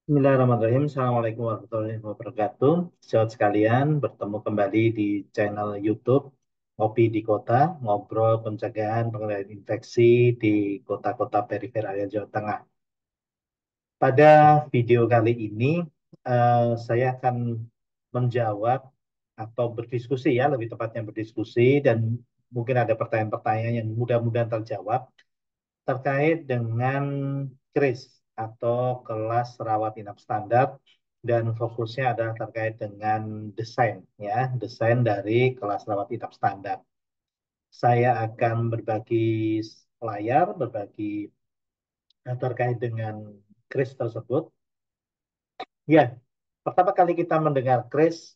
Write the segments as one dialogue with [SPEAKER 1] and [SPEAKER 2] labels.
[SPEAKER 1] Bismillahirrahmanirrahim. Assalamualaikum warahmatullahi wabarakatuh. Sahabat sekalian, bertemu kembali di channel YouTube Ngopi di Kota, ngobrol pencegahan pengendalian infeksi di kota-kota perifer area Jawa Tengah. Pada video kali ini, saya akan menjawab atau berdiskusi ya, lebih tepatnya berdiskusi dan mungkin ada pertanyaan-pertanyaan yang mudah-mudahan terjawab terkait dengan KRIS atau kelas rawat inap standar dan fokusnya adalah terkait dengan desain ya, desain dari kelas rawat inap standar. Saya akan berbagi layar, berbagi terkait dengan KRIS tersebut. Ya, pertama kali kita mendengar KRIS,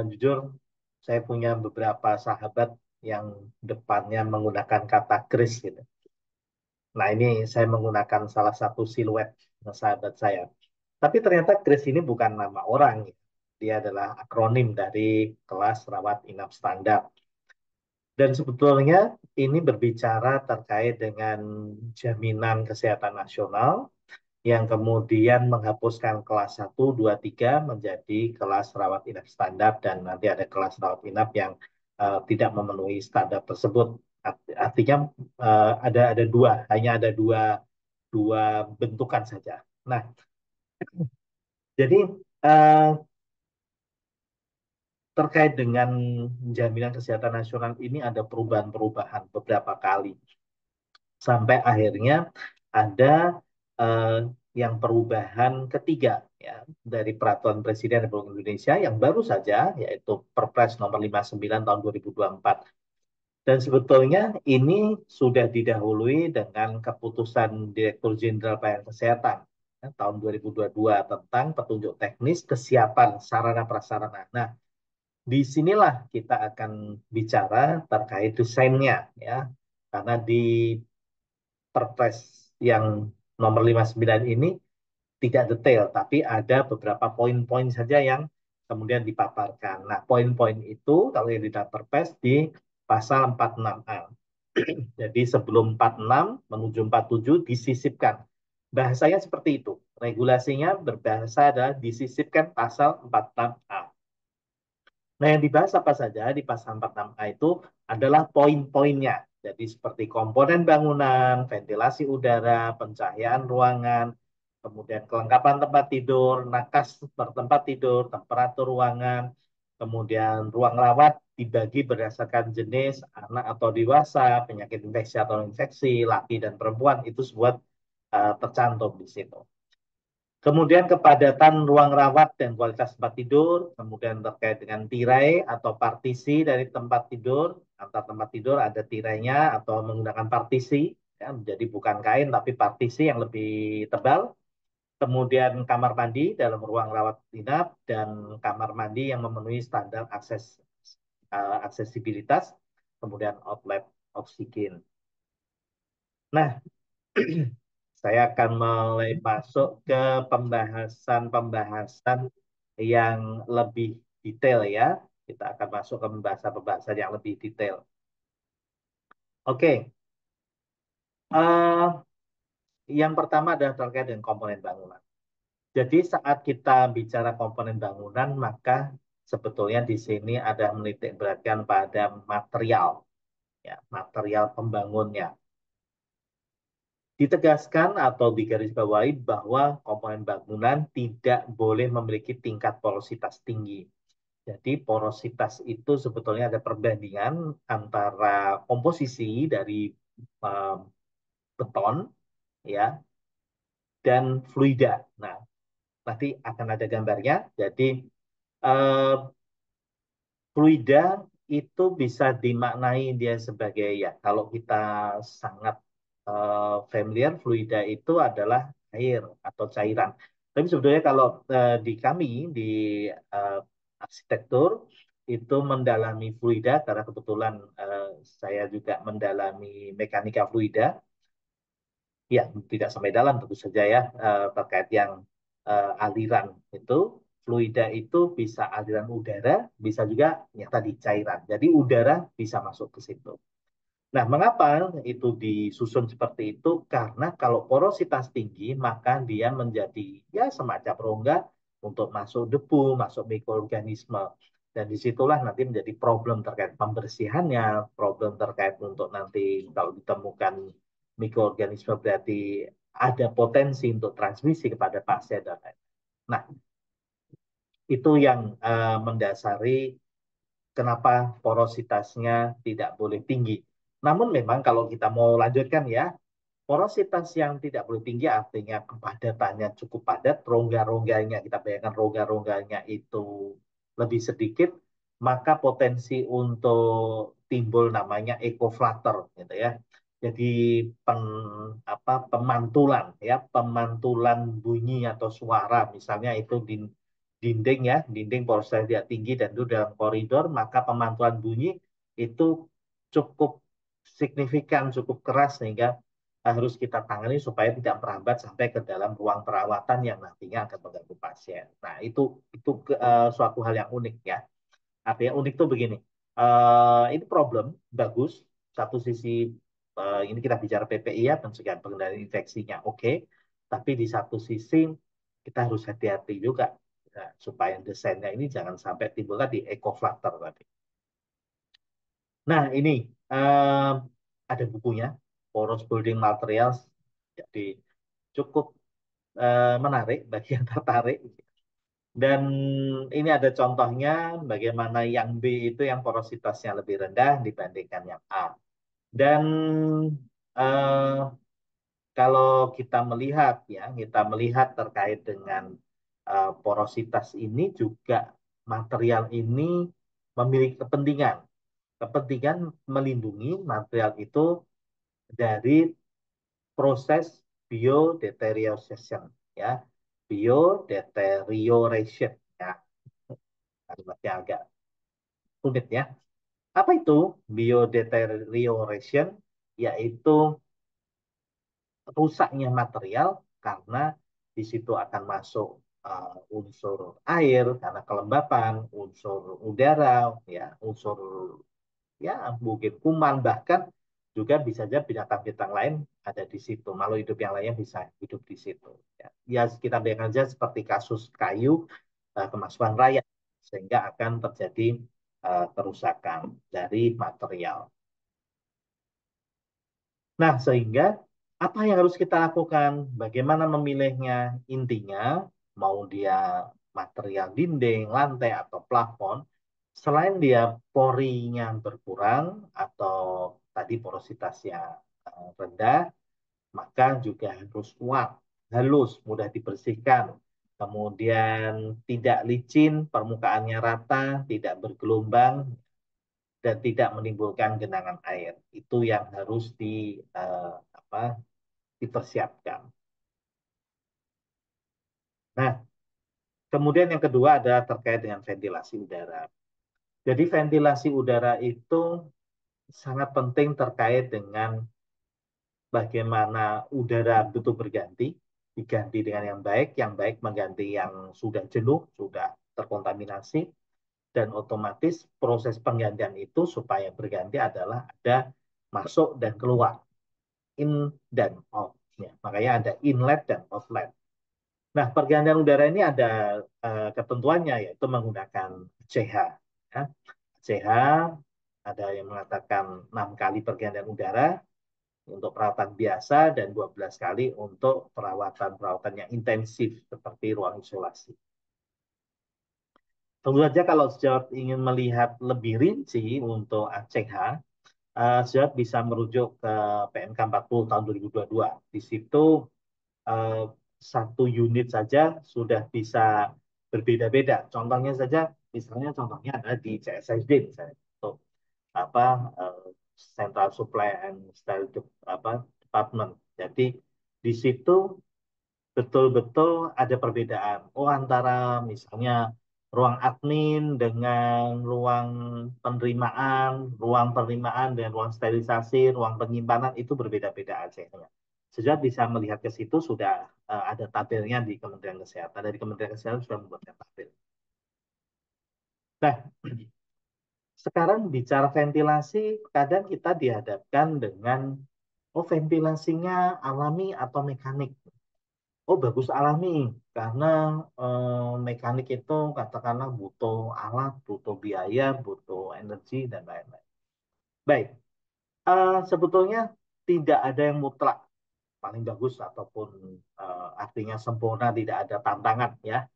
[SPEAKER 1] jujur saya punya beberapa sahabat yang depannya menggunakan kata KRIS gitu. Nah, ini saya menggunakan salah satu siluet sahabat saya. Tapi ternyata Kris ini bukan nama orang, ya. Dia adalah akronim dari kelas rawat inap standar. Dan sebetulnya ini berbicara terkait dengan jaminan kesehatan nasional yang kemudian menghapuskan kelas 1, 2, 3 menjadi kelas rawat inap standar dan nanti ada kelas rawat inap yang tidak memenuhi standar tersebut. Artinya ada dua, hanya ada dua bentukan saja. Nah, jadi eh, terkait dengan jaminan kesehatan nasional ini ada perubahan-perubahan beberapa kali sampai akhirnya ada eh, yang perubahan ketiga ya dari Peraturan Presiden Republik Indonesia yang baru saja yaitu Perpres nomor 59 tahun 2024. Dan sebetulnya ini sudah didahului dengan keputusan Direktur Jenderal Pelayanan Kesehatan ya, tahun 2022 tentang petunjuk teknis kesiapan sarana prasarana. Nah, disinilah kita akan bicara terkait desainnya ya. Karena di Perpres yang nomor 59 ini tidak detail, tapi ada beberapa poin-poin saja yang kemudian dipaparkan. Nah, poin-poin itu kalau yang di dalam Perpres di pasal 46A. Jadi sebelum 46 menuju 47 disisipkan. Bahasanya seperti itu. Regulasinya berbahasa adalah disisipkan pasal 46A. Nah, yang dibahas apa saja di pasal 46A itu adalah poin-poinnya. Jadi seperti komponen bangunan, ventilasi udara, pencahayaan ruangan, kemudian kelengkapan tempat tidur, nakas bertempat tidur, temperatur ruangan, kemudian ruang rawat dibagi berdasarkan jenis anak atau dewasa, penyakit infeksi atau infeksi, laki dan perempuan, itu semua tercantum di situ. Kemudian kepadatan ruang rawat dan kualitas tempat tidur, kemudian terkait dengan tirai atau partisi dari tempat tidur, antar tempat tidur ada tirainya atau menggunakan partisi, ya, jadi bukan kain tapi partisi yang lebih tebal. Kemudian kamar mandi dalam ruang rawat inap dan kamar mandi yang memenuhi standar aksesibilitas, kemudian outlet oksigen. Nah, saya akan mulai masuk ke pembahasan-pembahasan yang lebih detail ya. Kita akan masuk ke pembahasan-pembahasan yang lebih detail. Oke, eh, yang pertama adalah terkait dengan komponen bangunan. Jadi saat kita bicara komponen bangunan, maka sebetulnya di sini ada menitik beratkan pada material, ya, material pembangunnya. Ditegaskan atau digarisbawahi bahwa komponen bangunan tidak boleh memiliki tingkat porositas tinggi. Jadi porositas itu sebetulnya ada perbandingan antara komposisi dari um, beton ya dan fluida. Nah, nanti akan ada gambarnya. Jadi uh, fluida itu bisa dimaknai dia sebagai ya kalau kita sangat familiar fluida itu adalah air atau cairan. Tapi sebetulnya kalau di kami di uh, arsitektur itu mendalami fluida karena kebetulan saya juga mendalami mekanika fluida. Ya, tidak sampai dalam tentu saja ya terkait yang aliran itu. Fluida itu bisa aliran udara, bisa juga ya tadi cairan. Jadi udara bisa masuk ke situ. Nah, mengapa itu disusun seperti itu? Karena kalau porositas tinggi, maka dia menjadi ya semacam rongga untuk masuk debu, masuk mikroorganisme. Dan disitulah nanti menjadi problem terkait pembersihannya, problem terkait untuk nanti kalau ditemukan mikroorganisme berarti ada potensi untuk transmisi kepada pasien dan lain. Nah, itu yang mendasari kenapa porositasnya tidak boleh tinggi. Namun memang kalau kita mau lanjutkan ya, porositas yang tidak boleh tinggi artinya kepadatannya cukup padat, rongga-rongganya, kita bayangkan rongga-rongganya itu lebih sedikit, maka potensi untuk timbul namanya ecoflutter gitu ya. Jadi pen, pemantulan ya, pemantulan bunyi atau suara misalnya itu di dinding ya, dinding porositas tidak tinggi dan itu dalam koridor, maka pemantulan bunyi itu cukup signifikan, cukup keras sehingga harus kita tangani supaya tidak merambat sampai ke dalam ruang perawatan yang nantinya akan mengganggu pasien. Nah, itu suatu hal yang unik ya. Artinya unik tuh begini, ini problem bagus. Satu sisi ini kita bicara PPI ya, pencegahan pengendalian infeksinya, oke. Tapi di satu sisi kita harus hati-hati juga ya, supaya desainnya ini jangan sampai timbul tadi ecoflutter tadi. Nah, ini eh, ada bukunya, Porous Building Materials. Jadi cukup menarik bagi yang tertarik. Dan ini ada contohnya bagaimana yang B itu yang porositasnya lebih rendah dibandingkan yang A. Dan eh, kalau kita melihat terkait dengan porositas ini juga material ini memiliki kepentingan. Kepentingan melindungi material itu dari proses biodeterioration ya, biodeterioration ya, kalimatnya agak rumit ya. Apa itu biodeterioration? Yaitu rusaknya material karena di situ akan masuk unsur air karena kelembapan, unsur udara, ya, unsur ya mungkin kuman bahkan juga bisa saja binatang-binatang lain ada di situ. Makhluk hidup yang lainnya bisa hidup di situ. Ya, ya kita bayangkan saja seperti kasus kayu kemasukan rayap sehingga akan terjadi kerusakan dari material. Nah, sehingga apa yang harus kita lakukan? Bagaimana memilihnya? Intinya, mau dia material dinding, lantai, atau plafon, selain dia porinya berkurang atau tadi porositasnya rendah, maka juga harus kuat, halus, mudah dibersihkan. Kemudian tidak licin, permukaannya rata, tidak bergelombang, dan tidak menimbulkan genangan air. Itu yang harus apa, dipersiapkan. Nah, kemudian yang kedua adalah terkait dengan ventilasi udara. Jadi ventilasi udara itu sangat penting terkait dengan bagaimana udara betul berganti, diganti dengan yang baik mengganti yang sudah jenuh, sudah terkontaminasi, dan otomatis proses penggantian itu supaya berganti adalah ada masuk dan keluar, in dan out. Ya, makanya ada inlet dan outlet. Nah, pergantian udara ini ada ketentuannya, yaitu menggunakan CH. Ya. CH ada yang mengatakan 6 kali pergantian udara untuk perawatan biasa dan 12 kali untuk perawatan-perawatan yang intensif seperti ruang isolasi. Tentu saja kalau sejawat ingin melihat lebih rinci untuk ACH, sejawat bisa merujuk ke PMK 40 tahun 2022. Di situ eh, satu unit saja sudah bisa berbeda-beda. Contohnya saja, misalnya contohnya ada di CSSD misalnya, untuk apa eh, Central Supply and Storage Department. Jadi di situ betul-betul ada perbedaan. Oh, antara misalnya ruang admin dengan ruang penerimaan dengan ruang sterilisasi, ruang penyimpanan itu berbeda-beda AC-nya. Sejak bisa melihat ke situ sudah ada tabelnya di Kementerian Kesehatan. Dari Kementerian Kesehatan sudah membuatkan tabel. Nah, Sekarang bicara ventilasi, kadang kita dihadapkan dengan, oh ventilasinya alami atau mekanik. Oh bagus alami, karena mekanik itu katakanlah butuh alat, butuh biaya, butuh energi, dan lain-lain. Baik, sebetulnya tidak ada yang mutlak paling bagus ataupun artinya sempurna, tidak ada tantangan ya.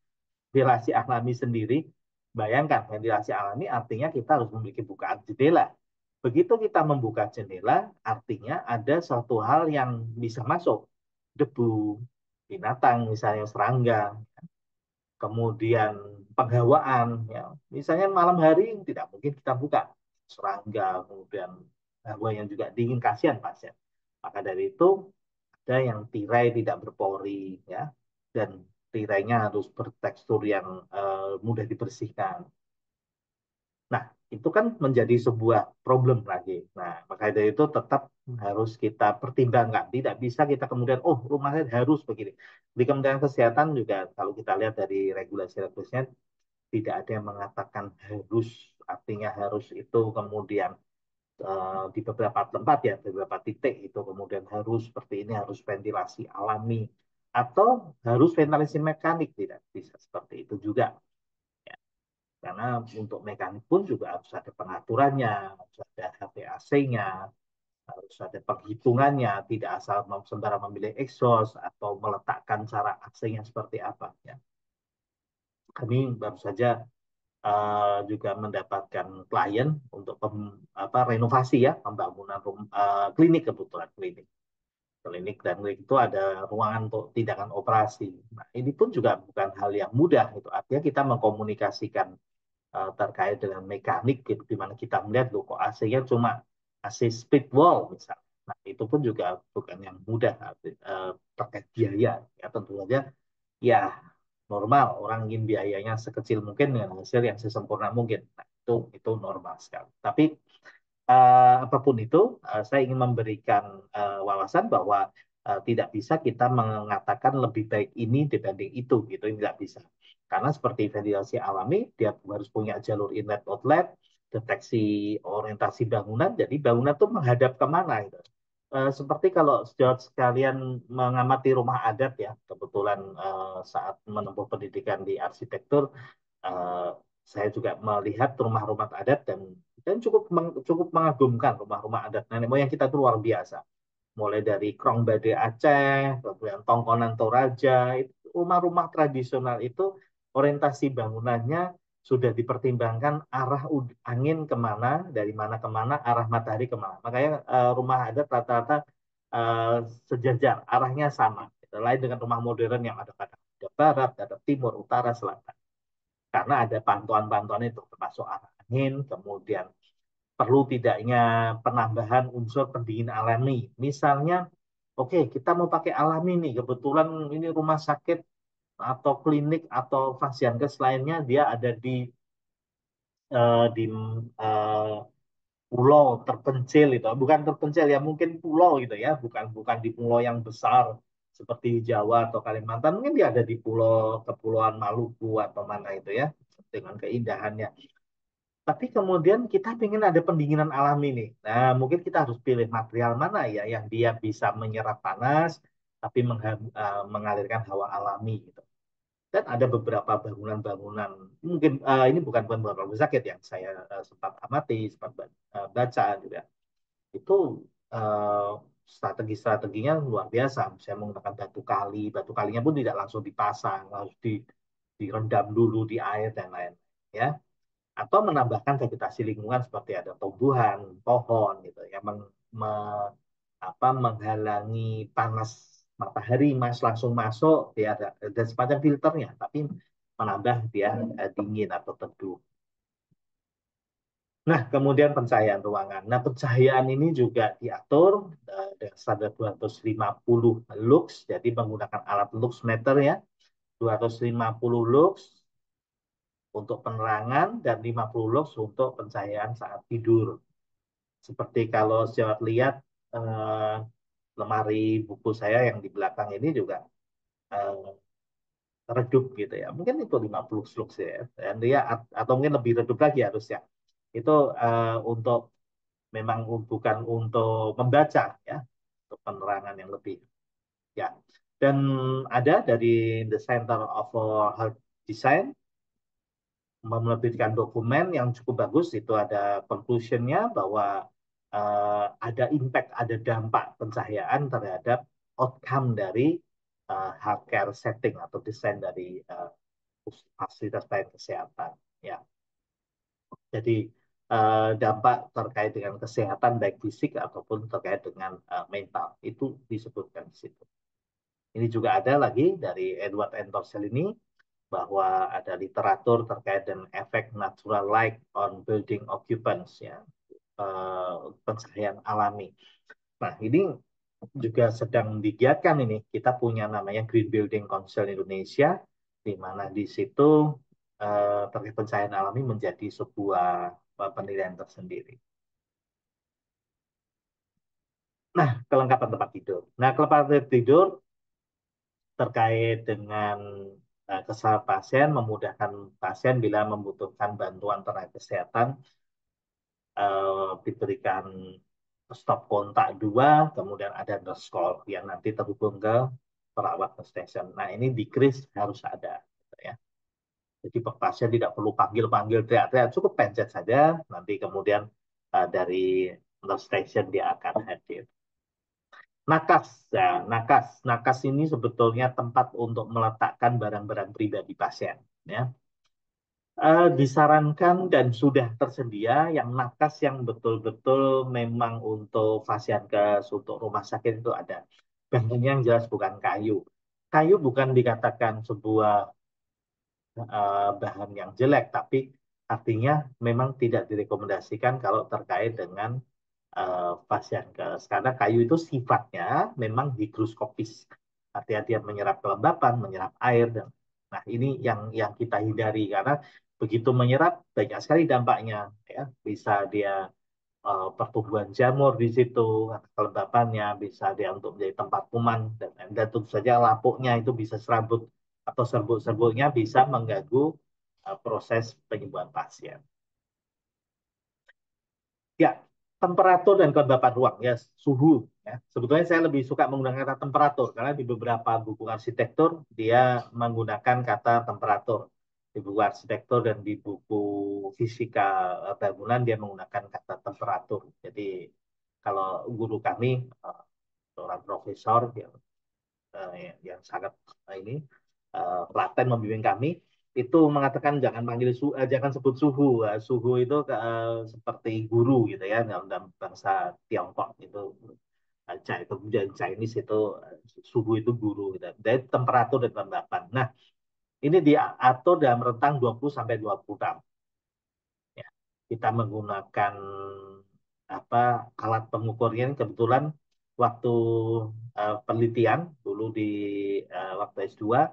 [SPEAKER 1] Ventilasi alami sendiri, bayangkan ventilasi alami artinya kita harus memiliki bukaan jendela. Begitu kita membuka jendela, artinya ada suatu hal yang bisa masuk. Debu, binatang, misalnya serangga, kemudian penghawaan. Ya. Misalnya malam hari tidak mungkin kita buka serangga, kemudian hawa yang juga dingin, kasihan pasien. Maka dari itu ada yang tirai tidak berpori, ya, dan tirainya harus bertekstur yang mudah dibersihkan. Nah, itu kan menjadi sebuah problem lagi. Nah, maka dari itu tetap harus kita pertimbangkan. Tidak bisa kita kemudian, oh rumahnya harus begini. Di Kementerian Kesehatan juga, kalau kita lihat dari regulasi-regulasinya, tidak ada yang mengatakan harus, artinya harus itu kemudian di beberapa tempat ya, beberapa titik itu kemudian harus seperti ini, harus ventilasi alami atau harus ventilasi mekanik, tidak bisa seperti itu juga. Ya. Karena untuk mekanik pun juga harus ada pengaturannya, harus ada HVAC-nya, harus ada penghitungannya, tidak asal sembarang memilih exhaust atau meletakkan cara AC-nya seperti apa. Ya. Kami baru saja juga mendapatkan klien untuk renovasi ya, pembangunan klinik, kebetulan klinik. Klinik dan klinik itu ada ruangan untuk tindakan operasi. Nah, ini pun juga bukan hal yang mudah. Itu artinya kita mengkomunikasikan terkait dengan mekanik, gitu, di mana kita melihat loh kok AC-nya cuma AC split wall misalnya. Nah, itu pun juga bukan yang mudah terkait biaya. Ya, tentu saja ya normal orang ingin biayanya sekecil mungkin dengan hasil yang sesempurna mungkin. Nah, itu normal sekali. Tapi apapun itu, saya ingin memberikan wawasan bahwa tidak bisa kita mengatakan lebih baik ini dibanding itu, gitu, tidak bisa. Karena seperti ventilasi alami, dia harus punya jalur inlet outlet, deteksi orientasi bangunan, jadi bangunan itu menghadap kemana, gitu. Seperti kalau sejauh sekalian mengamati rumah adat ya, kebetulan saat menempuh pendidikan di arsitektur, eh, saya juga melihat rumah-rumah adat dan cukup mengagumkan rumah-rumah adat nenek moyang kita itu luar biasa. Mulai dari Krong Bade Aceh, kemudian Tongkonan Toraja, itu rumah-rumah tradisional itu orientasi bangunannya sudah dipertimbangkan arah angin kemana, dari mana kemana, arah matahari kemana. Makanya rumah adat rata-rata eh, sejajar, arahnya sama. Lain dengan rumah modern yang ada kadang ada barat, ada timur, utara, selatan. Karena ada pantuan-pantuan itu, termasuk arah angin, kemudian perlu tidaknya penambahan unsur pendingin alami. Misalnya, oke, kita mau pakai alami nih, kebetulan ini rumah sakit atau klinik atau fasiankes lainnya dia ada di eh, pulau terpencil itu, bukan terpencil ya, mungkin pulau gitu ya, bukan bukan di pulau yang besar seperti Jawa atau Kalimantan, mungkin dia ada di pulau Kepulauan Maluku atau mana itu ya, dengan keindahannya. Tapi kemudian kita ingin ada pendinginan alami nih. Nah, mungkin kita harus pilih material mana ya yang dia bisa menyerap panas tapi mengalirkan hawa alami gitu. Dan ada beberapa bangunan-bangunan, mungkin ini bukan bangunan rumah sakit yang saya sempat amati, sempat baca gitu ya. Itu eh, strategi-strateginya luar biasa. Saya menggunakan batu kali, batu kalinya pun tidak langsung dipasang, harus direndam dulu di air dan lain-lain. Ya, atau menambahkan vegetasi lingkungan seperti ada tumbuhan, pohon gitu yang menghalangi panas matahari langsung masuk, dia ada semacam filternya, tapi menambah dia dingin atau teduh. Nah, kemudian pencahayaan ruangan. Nah, pencahayaan ini juga diatur dengan standar 250 lux, jadi menggunakan alat lux meter ya, 250 lux untuk penerangan dan 50 lux untuk pencahayaan saat tidur. Seperti kalau sejawat lihat eh, lemari buku saya yang di belakang ini juga eh, redup gitu ya. Mungkin itu 50 lux ya. Dan dia atau mungkin lebih redup lagi harusnya. Itu untuk memang bukan untuk membaca ya, untuk penerangan yang lebih ya. Dan ada dari The Center for Health Design menerbitkan dokumen yang cukup bagus. Itu ada conclusion-nya bahwa ada impact, ada dampak pencahayaan terhadap outcome dari healthcare setting atau desain dari fasilitas pelayanan kesehatan. Ya, jadi dampak terkait dengan kesehatan baik fisik ataupun terkait dengan mental itu disebutkan di situ. Ini juga ada lagi dari Edward N. Torricelli bahwa ada literatur terkait dengan efek natural light on building occupants ya, pencahayaan alami. Nah, ini juga sedang digiatkan ini. Kita punya namanya Green Building Council Indonesia, di mana di situ terkait pencahayaan alami menjadi sebuah penilaian tersendiri. Nah, kelengkapan tempat tidur. Nah, kelengkapan tempat tidur terkait dengan kesehatan pasien, memudahkan pasien bila membutuhkan bantuan tenaga kesehatan, diberikan stop kontak 2, kemudian ada nurse call yang nanti terhubung ke perawat station. Nah, ini di kris harus ada. Gitu ya. Jadi pasien tidak perlu panggil-panggil, teriak-teriak, cukup pencet saja, nanti kemudian dari nurse station dia akan hadir. Nakas, ya, nakas ini sebetulnya tempat untuk meletakkan barang-barang pribadi pasien. Ya. Disarankan dan sudah tersedia yang nakas yang betul-betul memang untuk fasilitas untuk rumah sakit itu ada. Bahannya yang jelas bukan kayu. Kayu bukan dikatakan sebuah bahan yang jelek, tapi artinya memang tidak direkomendasikan kalau terkait dengan pasien gas. Karena kayu itu sifatnya memang higroskopis. Artinya dia menyerap kelembapan, menyerap air. Nah, ini yang kita hindari karena begitu menyerap banyak sekali dampaknya. Ya. Bisa dia pertumbuhan jamur di situ, kelembapannya, bisa dia untuk menjadi tempat kuman, dan tentu saja lapuknya itu bisa serabut atau serbuk-serbuknya bisa mengganggu proses penyembuhan pasien. Ya, temperatur dan kelembapan ruang, ya, suhu. Ya. Sebetulnya saya lebih suka menggunakan kata temperatur karena di beberapa buku arsitektur dia menggunakan kata temperatur. Di buku arsitektur dan di buku fisika bangunan dia menggunakan kata temperatur. Jadi kalau guru kami seorang profesor yang sangat ini telaten membimbing kami itu mengatakan jangan jangan sebut suhu. Suhu itu seperti guru gitu ya dalam bahasa Tiongkok itu dan Chinese itu suhu itu guru gitu. Dari temperatur dan kelembapan. Nah, ini diatur dalam rentang 20 sampai 26. Ya. Kita menggunakan apa alat pengukurnya ini kebetulan waktu penelitian dulu di waktu S2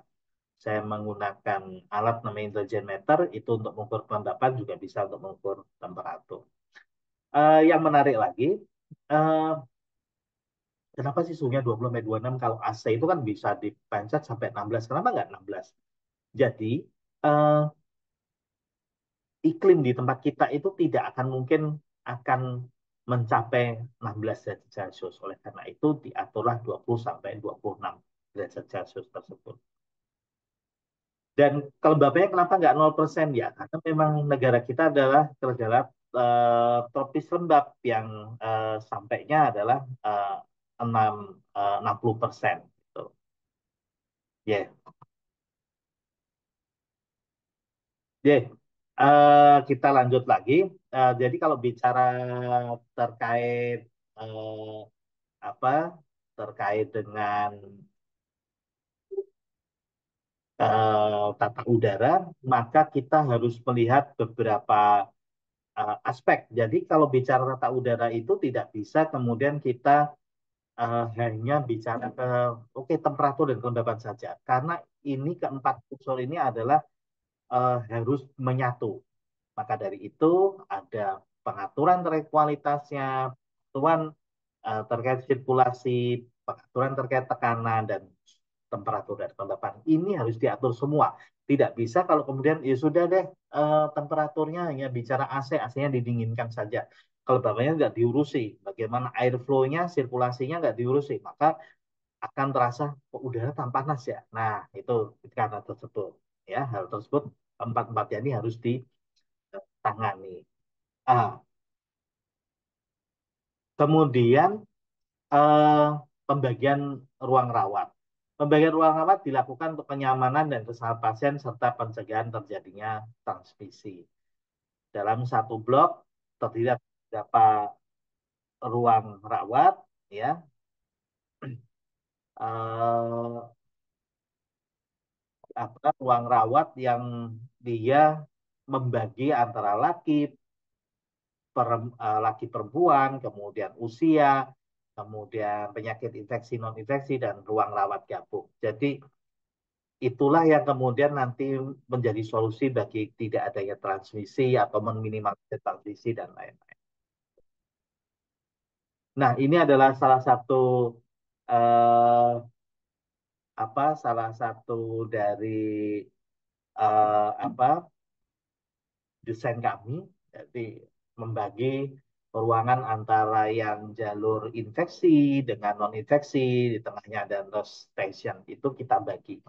[SPEAKER 1] saya menggunakan alat namanya intelligent meter itu untuk mengukur kelembapan juga bisa untuk mengukur temperatur. Yang menarik lagi, uh, kenapa sih suhunya 20 sampai 26 kalau AC itu kan bisa dipencet sampai 16, kenapa nggak 16? Jadi uh, iklim di tempat kita itu tidak akan mungkin akan mencapai 16 derajat Celcius. Oleh karena itu diaturlah 20 sampai 26 derajat Celcius tersebut. Dan kelembabannya kenapa nggak 0%? Ya, karena memang negara kita adalah negara tropis lembab yang sampainya adalah 6, 60%. Gitu. Yeah. Yeah. Kita lanjut lagi. Jadi kalau bicara terkait apa terkait dengan tata udara, maka kita harus melihat beberapa aspek. Jadi kalau bicara tata udara itu tidak bisa kemudian kita hanya bicara ke temperatur dan kelembapan saja, karena ini keempat unsur ini adalah harus menyatu. Maka dari itu ada pengaturan terkait kualitasnya, pengaturan terkait sirkulasi, pengaturan terkait tekanan dan temperatur dan kelembapan. Ini harus diatur semua. Tidak bisa kalau kemudian ya sudah deh, temperaturnya hanya bicara AC, AC-nya didinginkan saja. Kalau bapaknya nggak diurusi, bagaimana airflow-nya, sirkulasinya nggak diurusi, maka akan terasa kok udara tanpa panas ya. Nah, itu karena tersebut. Ya, hal tersebut empat-empatnya ini harus ditangani. Ah, kemudian eh, pembagian ruang rawat. Pembagian ruang rawat dilakukan untuk kenyamanan dan keselamatan pasien serta pencegahan terjadinya transmisi. Dalam satu blok terdiri dari beberapa ruang rawat, ya. Eh, apa ruang rawat yang dia membagi antara laki perempuan, kemudian usia, kemudian penyakit infeksi non infeksi dan ruang rawat gabung. Jadi itulah yang kemudian nanti menjadi solusi bagi tidak adanya transmisi atau meminimalisir transmisi dan lain-lain. Nah, ini adalah salah satu eh, salah satu dari apa desain kami, jadi membagi ruangan antara yang jalur infeksi dengan non infeksi, di tengahnya ada nurse station, itu kita bagi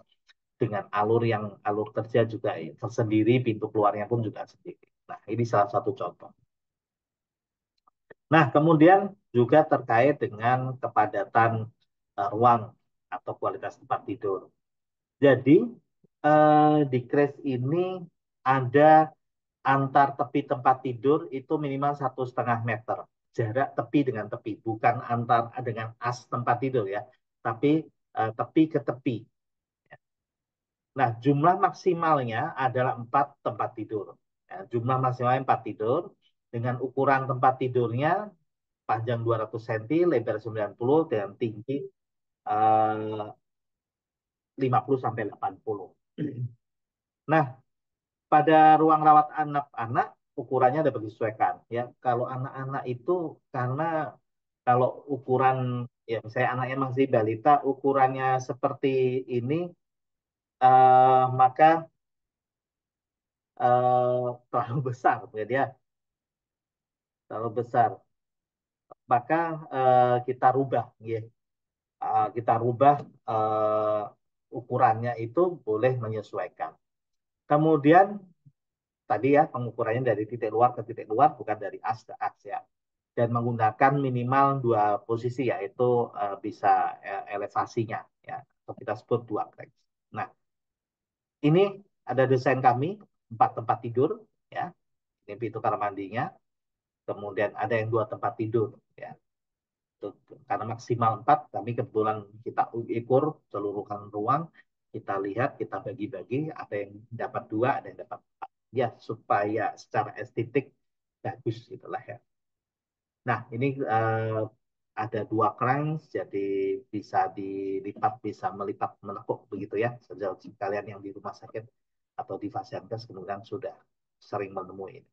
[SPEAKER 1] dengan alur kerja juga tersendiri, pintu keluarnya pun juga sendiri. Nah, ini salah satu contoh. Nah, kemudian juga terkait dengan kepadatan ruang atau kualitas tempat tidur. Jadi, di crash ini ada antar tepi tempat tidur itu minimal 1,5 meter. Jarak tepi dengan tepi, bukan antar dengan as tempat tidur ya, tapi tepi ke tepi. Nah, jumlah maksimalnya adalah 4 tempat tidur. Ya, jumlah maksimalnya 4 tidur dengan ukuran tempat tidurnya panjang 200 cm, lebar 90 dengan tinggi 50 sampai 80. Nah, pada ruang rawat anak-anak ukurannya dapat disesuaikan ya. Kalau anak-anak itu karena kalau ukuran ya saya anaknya masih balita ukurannya seperti ini maka terlalu besar ya dia terlalu besar maka kita rubah ya. Kita rubah ukurannya itu boleh menyesuaikan. Kemudian tadi ya pengukurannya dari titik luar ke titik luar bukan dari as ke as ya. Dan menggunakan minimal dua posisi yaitu bisa elevasinya ya atau kita sebut dua crank. Nah, ini ada desain kami 4 tempat tidur ya. Ini pintu kamar mandinya. Kemudian ada yang 2 tempat tidur ya. Karena maksimal 4, kami kebetulan kita ukur seluruhan ruang, kita lihat, kita bagi-bagi, ada yang dapat 2, ada yang dapat 4. Ya, supaya secara estetik bagus itulah ya. Nah, ini ada 2 cranks, jadi bisa dilipat, bisa melipat menekuk begitu ya. Sekalian yang di rumah sakit atau di Fasiankes kemudian sudah sering menemui ini.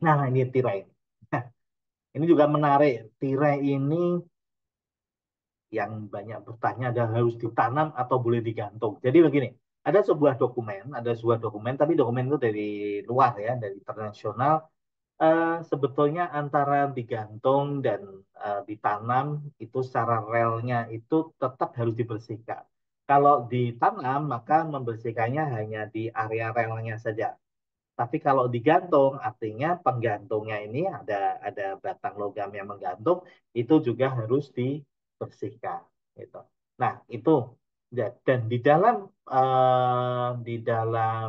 [SPEAKER 1] Nah, ini tirai. Nah, ini juga menarik. Tirai ini yang banyak bertanya ada harus ditanam atau boleh digantung. Jadi begini, ada sebuah dokumen, tapi dokumen itu dari luar ya, dari internasional. Sebetulnya antara digantung dan ditanam itu secara relnya itu tetap harus dibersihkan. Kalau ditanam maka membersihkannya hanya di area relnya saja. Tapi kalau digantung, artinya penggantungnya ini ada batang logam yang menggantung, itu juga harus dibersihkan. Gitu. Nah, itu dan di dalam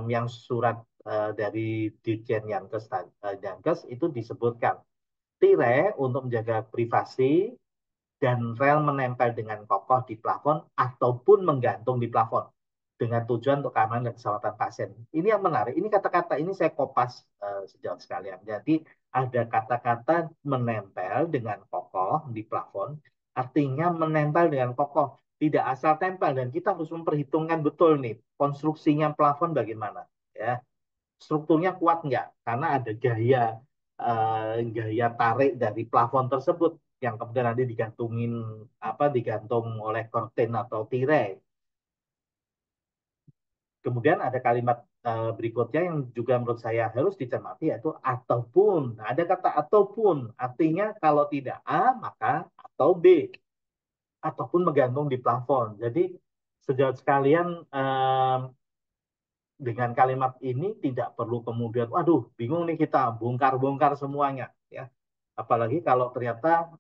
[SPEAKER 1] yang surat dari Dirjen Yankes itu disebutkan tirai untuk menjaga privasi dan rel menempel dengan kokoh di plafon ataupun menggantung di plafon dengan tujuan untuk keamanan dan keselamatan pasien. Ini yang menarik. Ini kata-kata ini saya kopas sejauh sekalian. Jadi ada kata-kata menempel dengan kokoh di plafon, artinya menempel dengan kokoh, tidak asal tempel dan kita harus memperhitungkan betul nih konstruksinya plafon bagaimana, ya strukturnya kuat nggak? Karena ada gaya tarik dari plafon tersebut yang kemudian nanti digantung oleh korten atau tirai. Kemudian ada kalimat berikutnya yang juga menurut saya harus dicermati yaitu ataupun. Nah, ada kata ataupun, artinya kalau tidak A maka atau B, ataupun menggantung di plafon. Jadi sejauh sekalian dengan kalimat ini tidak perlu kemudian, waduh, bingung nih kita bongkar-bongkar semuanya, ya. Apalagi kalau ternyata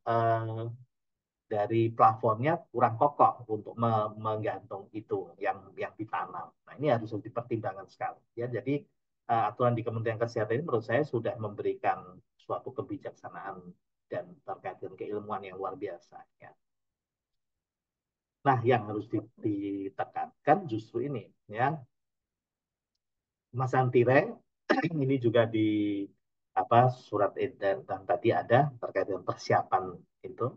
[SPEAKER 1] dari plafonnya kurang kokoh untuk menggantung itu yang ditanam. Nah, ini harus dipertimbangkan sekali. Ya, jadi aturan di Kementerian Kesehatan ini menurut saya sudah memberikan suatu kebijaksanaan dan terkait dengan keilmuan yang luar biasa. Ya. Nah, yang harus ditekankan justru ini, ya, Mas Antire, ini juga di apa surat edaran dan tadi ada terkait dengan persiapan itu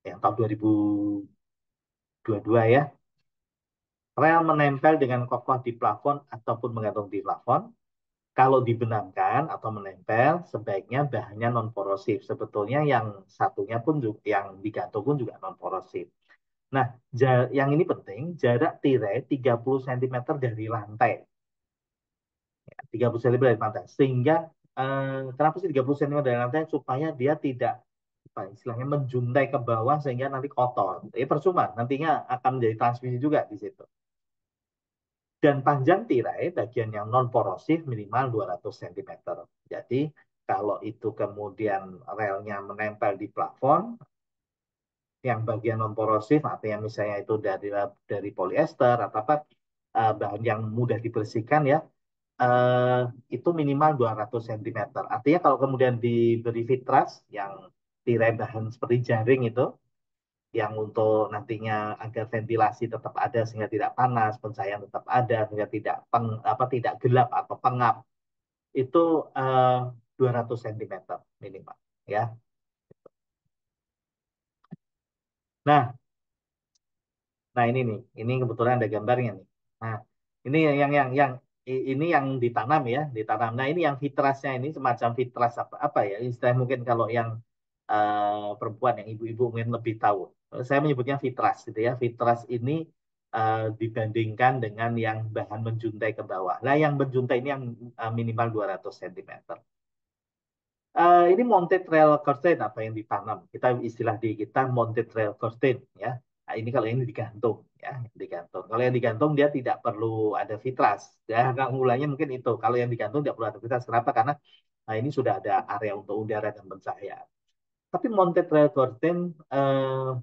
[SPEAKER 1] yang tahun 2022 ya. Rel menempel dengan kokoh di plafon ataupun menggantung di plafon. Kalau dibenamkan atau menempel, sebaiknya bahannya non-porosif. Sebetulnya yang satunya pun juga, yang digantung pun juga non-porosif. Nah, yang ini penting, jarak tirai 30 cm dari lantai. 30 cm dari lantai. Sehingga, kenapa sih 30 cm dari lantai? Supaya dia tidak, apa istilahnya, menjuntai ke bawah sehingga nanti kotor. Percuma, nantinya akan menjadi transmisi juga di situ. Dan panjang tirai bagian yang non porosif minimal 200 cm. Jadi kalau itu kemudian relnya menempel di plafon, yang bagian non porosif artinya misalnya itu dari polyester atau apa bahan yang mudah dibersihkan ya, eh, itu minimal 200 cm. Artinya kalau kemudian diberi fitras yang tirai bahan seperti jaring itu, yang untuk nantinya agar ventilasi tetap ada sehingga tidak panas, pencahayaan tetap ada sehingga tidak gelap atau pengap. Itu 200 cm minimal ya. Nah, nah ini nih, ini kebetulan ada gambarnya nih. Nah, ini ini yang ditanam ya, ditanam. Nah, ini yang fitrasnya ini semacam fitras apa ya? Istilah mungkin kalau yang perempuan, yang ibu-ibu mungkin lebih tahu. Saya menyebutnya fitras gitu ya. Fitras ini dibandingkan dengan yang bahan menjuntai ke bawah. Nah, yang menjuntai ini yang minimal 200 cm. Ini mounted rail curtain apa yang ditanam. Kita istilah di kita mounted rail curtain ya. Nah, ini kalau ini digantung ya, digantung. Kalau yang digantung dia tidak perlu ada fitras. Ya, nggak mulainya mungkin itu. Kalau yang digantung tidak perlu ada fitras. Kenapa? Karena nah, ini sudah ada area untuk udara dan pencahayaan. Tapi mounted rail curtain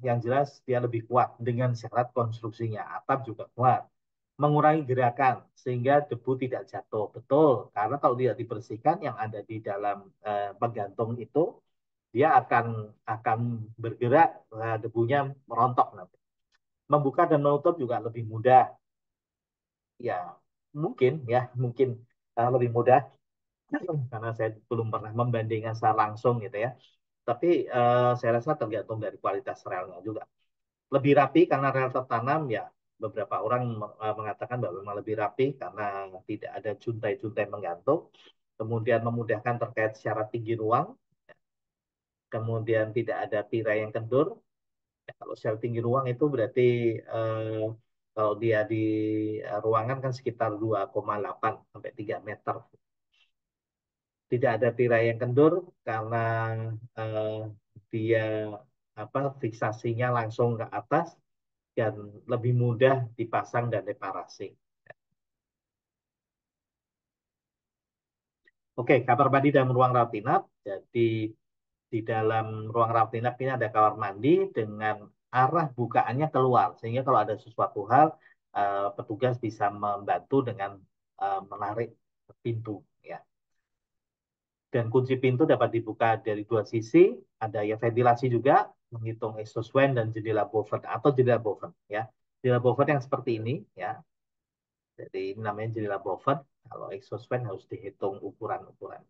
[SPEAKER 1] yang jelas dia lebih kuat dengan syarat konstruksinya. Atap juga kuat, mengurangi gerakan sehingga debu tidak jatuh. Betul, karena kalau tidak dibersihkan yang ada di dalam penggantung itu dia akan bergerak, debunya merontok nanti. Membuka dan menutup juga lebih mudah. Ya, mungkin lebih mudah karena saya belum pernah membandingkan secara langsung gitu ya. Tapi saya rasa tergantung dari kualitas relnya juga. Lebih rapi karena rel tertanam ya, beberapa orang mengatakan bahwa memang lebih rapi karena tidak ada juntai-juntai menggantung, kemudian memudahkan terkait syarat tinggi ruang, kemudian tidak ada tirai yang kendur. Ya, kalau syarat tinggi ruang itu berarti eh, kalau dia di ruangan kan sekitar 2,8 sampai 3 meter. Tidak ada tirai yang kendur karena eh, dia fiksasinya langsung ke atas dan lebih mudah dipasang dan reparasi. Oke, kamar mandi dan ruang rawat inap. Jadi di dalam ruang rawat inap ini ada kamar mandi dengan arah bukaannya keluar, sehingga kalau ada sesuatu hal, petugas bisa membantu dengan menarik pintu. Ya. Dan kunci pintu dapat dibuka dari dua sisi, ada ya ventilasi juga, menghitung exhaust vent dan jendela buffer atau jendela buffer. Ya. Jendela buffer yang seperti ini, ya. Jadi ini namanya jendela buffer. Kalau exhaust fan harus dihitung ukuran-ukuran.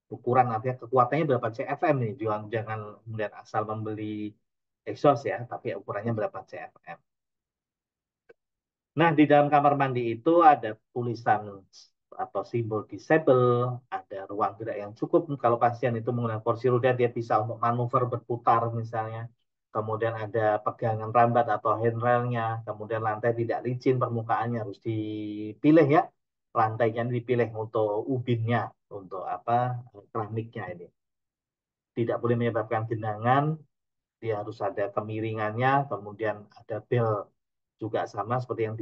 [SPEAKER 1] Ukuran artinya kekuatannya berapa CFM nih. Jangan kemudian asal membeli exhaust ya, tapi ukurannya berapa CFM. Nah, di dalam kamar mandi itu ada tulisan atau simbol disable, ada ruang gerak yang cukup. Kalau pasien itu menggunakan kursi roda, dia bisa untuk manuver berputar misalnya. kemudian ada pegangan rambat atau handrailnya, kemudian lantai tidak licin, permukaannya harus dipilih ya, lantainya dipilih untuk ubinnya, untuk apa keramiknya ini. Tidak boleh menyebabkan genangan, dia harus ada kemiringannya, kemudian ada bel juga sama seperti yang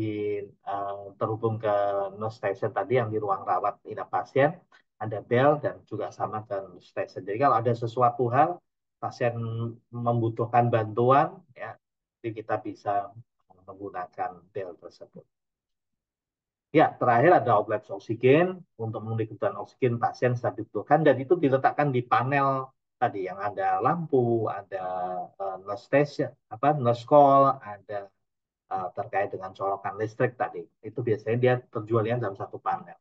[SPEAKER 1] terhubung ke nurse station tadi yang di ruang rawat inap pasien, ada bel dan juga sama ke nurse station. Jadi kalau ada sesuatu hal pasien membutuhkan bantuan, ya, jadi kita bisa menggunakan bel tersebut. Ya, terakhir ada outlet oksigen untuk memenuhi kebutuhan oksigen pasien saat dibutuhkan dan itu diletakkan di panel tadi yang ada lampu, ada nurse station, apa nurse call, ada terkait dengan colokan listrik tadi. Itu biasanya dia terjualnya dalam satu panel.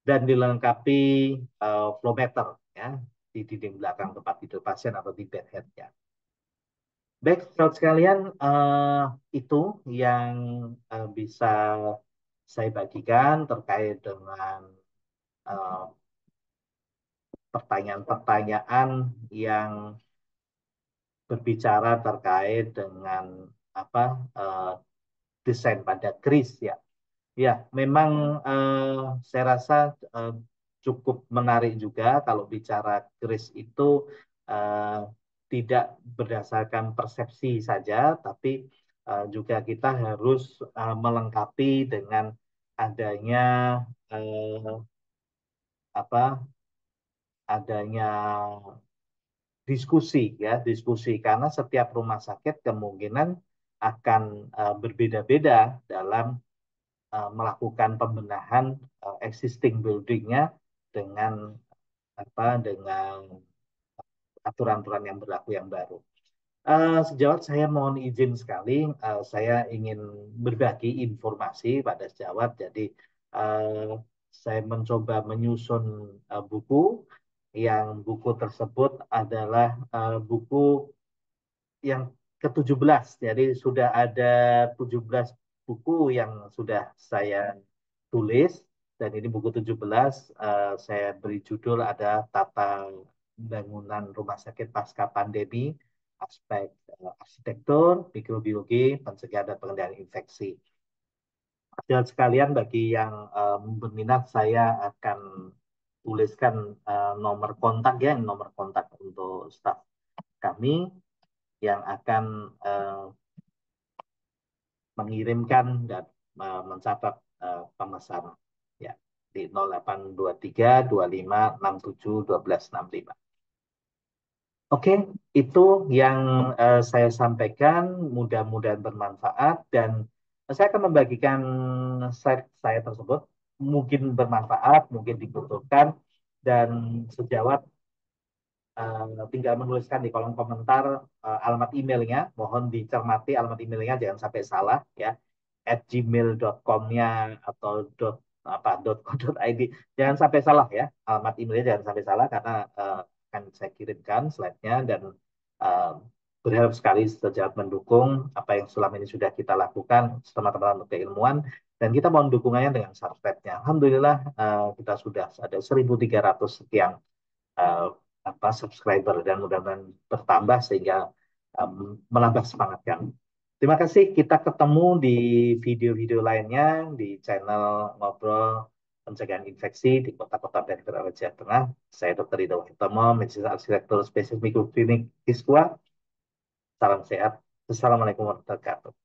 [SPEAKER 1] Dan dilengkapi flow meter ya, di dinding belakang tempat tidur pasien atau di bed head-nya. Baik, saudara sekalian, itu yang bisa saya bagikan terkait dengan eh, pertanyaan-pertanyaan yang berbicara terkait dengan apa eh, desain pada kris ya. Ya, memang saya rasa eh, cukup menarik juga kalau bicara kris itu eh, tidak berdasarkan persepsi saja, tapi juga kita harus melengkapi dengan adanya eh, apa adanya diskusi ya, diskusi karena setiap rumah sakit kemungkinan akan berbeda-beda dalam melakukan pembenahan existing buildingnya dengan dengan aturan-aturan yang berlaku yang baru. Sejawat saya mohon izin sekali, saya ingin berbagi informasi pada sejawat. Jadi saya mencoba menyusun buku, yang buku tersebut adalah buku yang ke-17. Jadi sudah ada 17 buku yang sudah saya tulis dan ini buku 17 saya beri judul ada Tata Bangunan Rumah Sakit Pasca Pandemi, aspek arsitektur, mikrobiologi, pencegahan dan pengendalian infeksi. Dan sekalian bagi yang berminat saya akan tuliskan nomor kontak ya, nomor kontak untuk staf kami yang akan eh, mengirimkan dan mencatat pemesanan ya di 0823 25 67 12 65. Oke, itu yang saya sampaikan. Mudah-mudahan bermanfaat dan saya akan membagikan slide saya tersebut. Mungkin bermanfaat, mungkin dibutuhkan dan sejawat tinggal menuliskan di kolom komentar alamat emailnya. Mohon dicermati alamat emailnya jangan sampai salah ya. @gmail.com-nya atau .co.id. Jangan sampai salah ya. Alamat emailnya jangan sampai salah karena akan saya kirimkan slide-nya dan uh, berharap sekali sejawat mendukung apa yang selama ini sudah kita lakukan teman-teman untuk keilmuan dan kita mohon dukungannya dengan subscribe-nya. Alhamdulillah kita sudah ada 1.300 sekian uh, subscriber dan mudah-mudahan bertambah sehingga menambah semangat kami. Terima kasih. Kita ketemu di video-video lainnya di channel Ngobrol Pencegahan Infeksi di Kota-Kota dan Daerah Jawa Tengah. Saya Dr. Ida Wahitomo, Medis Arsitektur Spesialis Mikroklinik ISKUA. Salam sehat. Assalamualaikum warahmatullahi wabarakatuh.